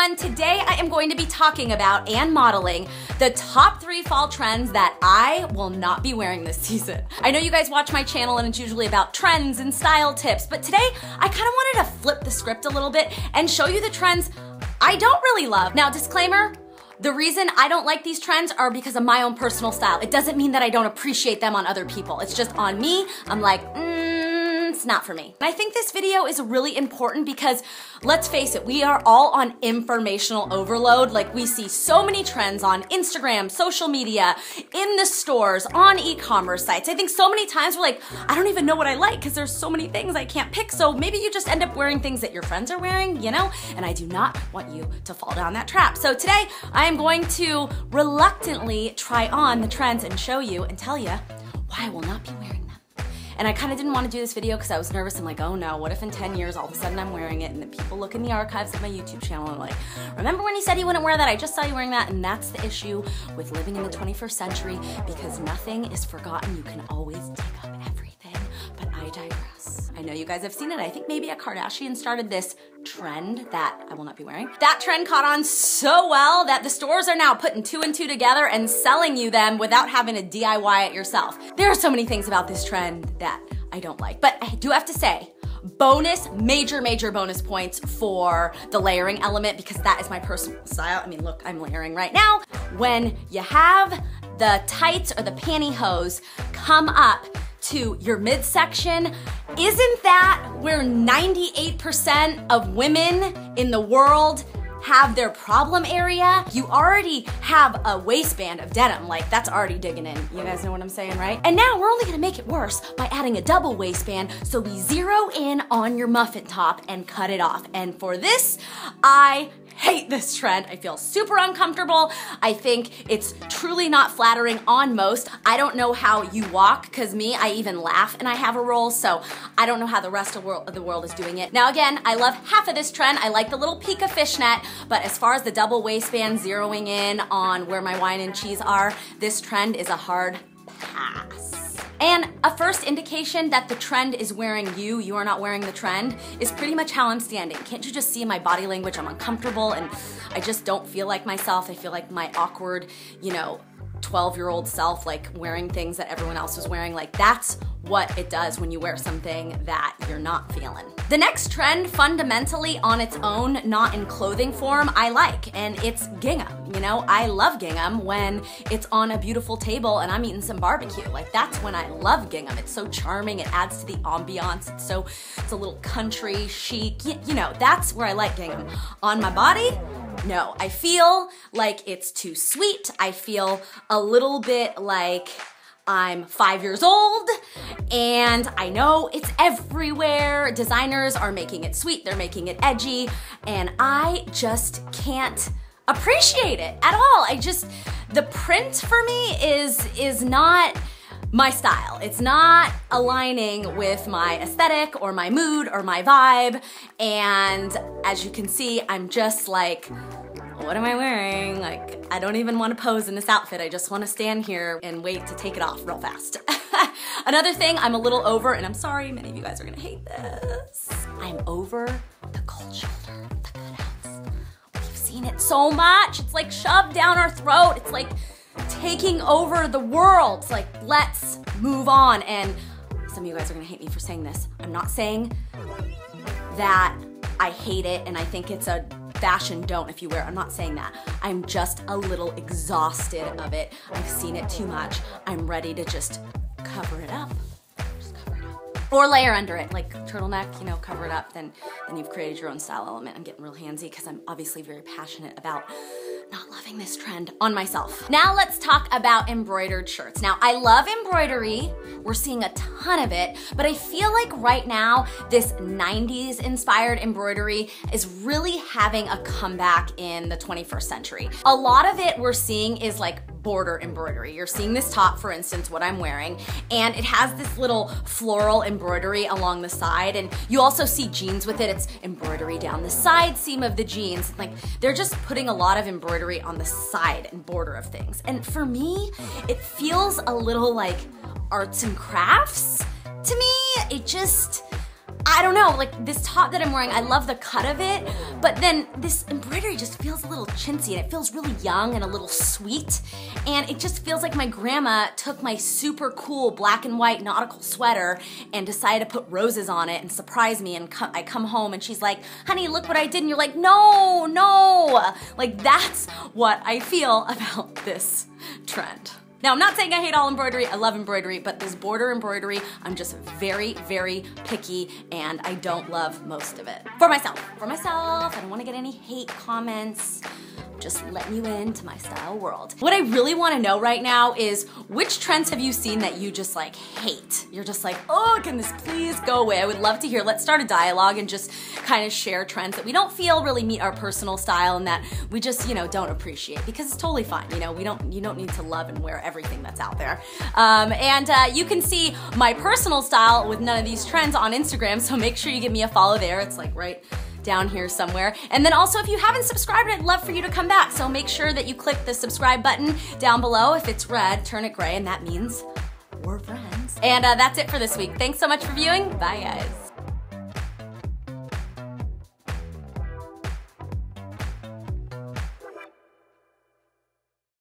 everyone. Today I am going to be talking about and modeling the top 3 fall trends that I will not be wearing this season. I know you guys watch my channel and it's usually about trends and style tips, but today I kind of wanted to flip the script a little bit and show you the trends I don't really love. Now, disclaimer, the reason I don't like these trends are because of my own personal style. It doesn't mean that I don't appreciate them on other people. It's just on me, I'm like, it's not for me. And I think this video is really important because let's face it, we are all on informational overload. Like, we see so many trends on Instagram, social media, in the stores, on e-commerce sites. I think so many times we're like, I don't even know what I like because there's so many things I can't pick. So maybe you just end up wearing things that your friends are wearing, you know? And I do not want you to fall down that trap. So today I am going to reluctantly try on the trends and show you and tell you why I will not be wearing them. And I kind of didn't want to do this video because I was nervous. I'm like, oh no, what if in 10 years all of a sudden I'm wearing it and then people look in the archives of my YouTube channel and like, remember when you said you wouldn't wear that? I just saw you wearing that. And that's the issue with living in the 21st century, because nothing is forgotten. You can always dig up everything, but I digress. I know you guys have seen it. I think maybe a Kardashian started this trend that I will not be wearing. That trend caught on so well that the stores are now putting 2 and 2 together and selling you them without having to DIY it yourself. There are so many things about this trend that I don't like, but I do have to say, major bonus points for the layering element, because that is my personal style. I mean, look, I'm layering right now. When you have the tights or the pantyhose come up to your midsection, isn't that where 98% of women in the world have their problem area? You already have a waistband of denim, like that's already digging in. You guys know what I'm saying, right? And now we're only gonna make it worse by adding a double waistband, so we zero in on your muffin top and cut it off. And for this, I hate this trend. I feel super uncomfortable. I think it's truly not flattering on most. I don't know how you walk, because me, I even laugh and I have a roll, so I don't know how the rest of the world is doing it. Now again, I love half of this trend. I like the little Pika fishnet, but as far as the double waistband zeroing in on where my wine and cheese are, this trend is a hard pass. And a first indication that the trend is wearing you, you are not wearing the trend, is pretty much how I'm standing. Can't you just see my body language? I'm uncomfortable and I just don't feel like myself. I feel like my awkward, 12-year-old self, like wearing things that everyone else was wearing. Like, that's what it does when you wear something that you're not feeling. The next trend, fundamentally on its own, not in clothing form, I like, and it's gingham. I love gingham when it's on a beautiful table and I'm eating some barbecue. Like, that's when I love gingham. It's so charming, it adds to the ambiance, it's a little country chic, that's where I like gingham. On my body, no, I feel like it's too sweet. I feel a little bit like I'm 5 years old, and I know it's everywhere. Designers are making it sweet, they're making it edgy, and I just can't appreciate it at all. The print for me is not my style. It's not aligning with my aesthetic or my mood or my vibe, and as you can see, I'm just like, what am I wearing? Like, I don't even want to pose in this outfit. I just want to stand here and wait to take it off real fast. Another thing I'm a little over, and I'm sorry, many of you guys are gonna hate this, I'm over the cold shoulder, the cutouts. We've seen it so much. It's like shoved down our throat. It's like taking over the world. It's like, let's move on. And some of you guys are gonna hate me for saying this. I'm not saying that I hate it and I think it's a fashion don't if you wear it. I'm not saying that. I'm just a little exhausted of it. I've seen it too much. I'm ready to just cover it up. Just cover it up. Or layer under it, like turtleneck, cover it up, then you've created your own style element. I'm getting real handsy because I'm obviously very passionate about not loving this trend on myself. Now let's talk about embroidered shirts. Now, I love embroidery. We're seeing a ton of it, but I feel like right now this 90s inspired embroidery is really having a comeback in the 21st century. A lot of it we're seeing is like border embroidery. You're seeing this top, for instance, what I'm wearing, and it has this little floral embroidery along the side, and you also see jeans with it. It's embroidery down the side seam of the jeans. Like, they're just putting a lot of embroidery on the side and border of things. And for me, it feels a little like arts and crafts to me. I don't know, like this top that I'm wearing, I love the cut of it, but then this embroidery just feels a little chintzy and it feels really young and a little sweet. And it just feels like my grandma took my super cool black and white nautical sweater and decided to put roses on it and surprise me, and I come home and she's like, honey, look what I did. And you're like, no, no. Like that's what I feel about this trend. Now, I'm not saying I hate all embroidery, I love embroidery, but this border embroidery, I'm just very, very picky, and I don't love most of it. For myself, I don't wanna get any hate comments. Just letting you into my style world. What I really wanna know right now is which trends have you seen that you just like hate? You're just like, oh, can this please go away? I would love to hear. Let's start a dialogue and just kind of share trends that we don't feel really meet our personal style and that we just, don't appreciate, because it's totally fine. You don't need to love and wear everything that's out there. You can see my personal style with none of these trends on Instagram, so make sure you give me a follow there. It's like right down here somewhere. And then also, if you haven't subscribed, I'd love for you to come back. So make sure that you click the subscribe button down below. If it's red, turn it gray, and that means we're friends. And that's it for this week. Thanks so much for viewing. Bye, guys.